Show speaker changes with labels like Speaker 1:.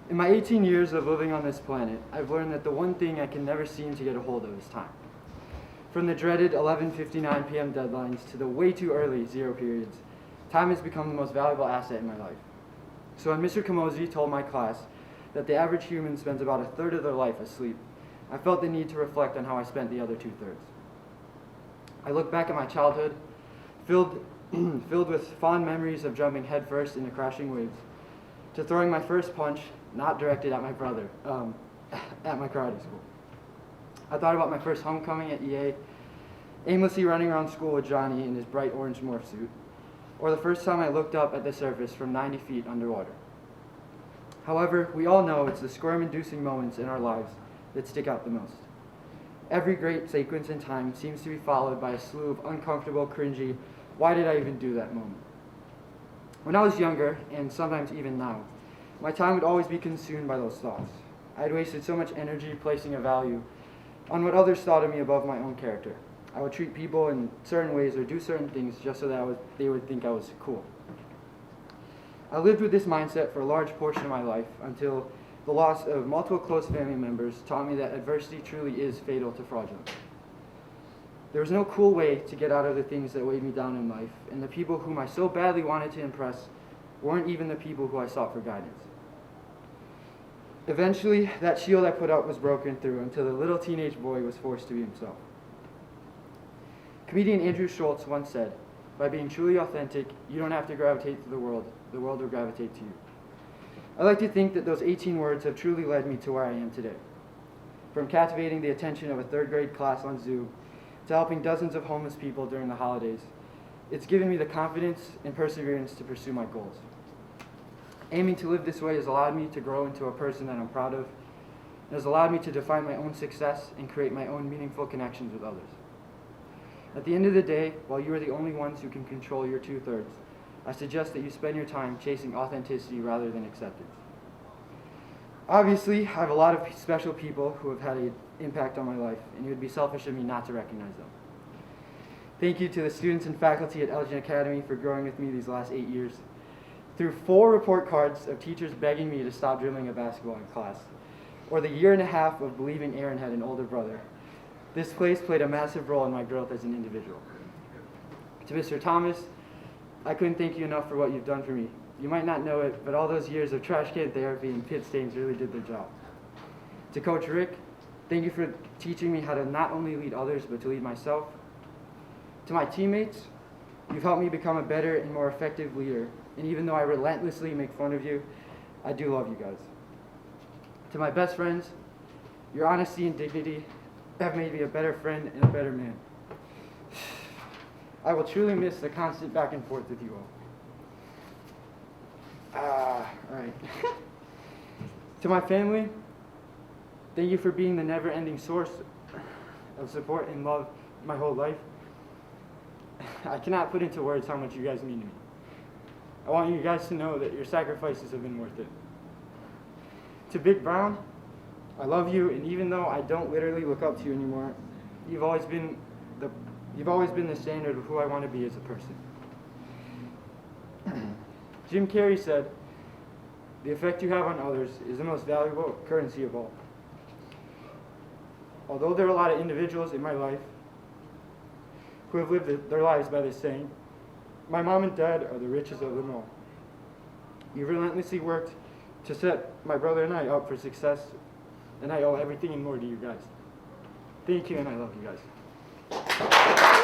Speaker 1: In my 18 years of living on this planet, I've learned that the one thing I can never seem to get a hold of is time. From the dreaded 11:59 p.m. deadlines to the way too early zero periods, time has become the most valuable asset in my life. So when Mr. Kamosi told my class that the average human spends about a third of their life asleep, I felt the need to reflect on how I spent the other two-thirds. I look back at my childhood, filled with fond memories of jumping headfirst into crashing waves, to throwing my first punch, not directed at my brother, at my karate school. I thought about my first homecoming at EA, aimlessly running around school with Johnny in his bright orange morph suit, or the first time I looked up at the surface from 90 feet underwater. However, we all know it's the squirm-inducing moments in our lives that stick out the most. Every great sequence in time seems to be followed by a slew of uncomfortable, cringy, why did I even do that moment? When I was younger, and sometimes even now, my time would always be consumed by those thoughts. I had wasted so much energy placing a value on what others thought of me above my own character. I would treat people in certain ways or do certain things just so that they would think I was cool. I lived with this mindset for a large portion of my life until the loss of multiple close family members taught me that adversity truly is fatal to fraudulence. There was no cool way to get out of the things that weighed me down in life, and the people whom I so badly wanted to impress weren't even the people who I sought for guidance. Eventually, that shield I put up was broken through until the little teenage boy was forced to be himself. Comedian Andrew Schulz once said, "By being truly authentic, you don't have to gravitate to the world will gravitate to you." I like to think that those 18 words have truly led me to where I am today. From captivating the attention of a third grade class on Zoom to helping dozens of homeless people during the holidays, it's given me the confidence and perseverance to pursue my goals. Aiming to live this way has allowed me to grow into a person that I'm proud of, and has allowed me to define my own success and create my own meaningful connections with others. At the end of the day, while you are the only ones who can control your two-thirds, I suggest that you spend your time chasing authenticity rather than acceptance. Obviously, I have a lot of special people who have had an impact on my life, and it would be selfish of me not to recognize them. Thank you to the students and faculty at Elgin Academy for growing with me these last 8 years. Through 4 report cards of teachers begging me to stop dribbling a basketball in class, or the 1.5 years of believing Aaron had an older brother, this place played a massive role in my growth as an individual. To Mr. Thomas, I couldn't thank you enough for what you've done for me. You might not know it, but all those years of trash can therapy and pit stains really did their job. To Coach Rick, thank you for teaching me how to not only lead others, but to lead myself. To my teammates, you've helped me become a better and more effective leader, and even though I relentlessly make fun of you, I do love you guys. To my best friends, your honesty and dignity have made me a better friend and a better man. I will truly miss the constant back and forth with you all. All right. To my family, thank you for being the never-ending source of support and love my whole life. I cannot put into words how much you guys mean to me. I want you guys to know that your sacrifices have been worth it. To Big Brown, I love you, and even though I don't literally look up to you anymore, you've always been the standard of who I want to be as a person. Jim Carrey said, "The effect you have on others is the most valuable currency of all." Although there are a lot of individuals in my life who have lived their lives by this saying, my mom and dad are the richest of them all. You relentlessly worked to set my brother and I up for success, and I owe everything and more to you guys. Thank you, and I love you guys.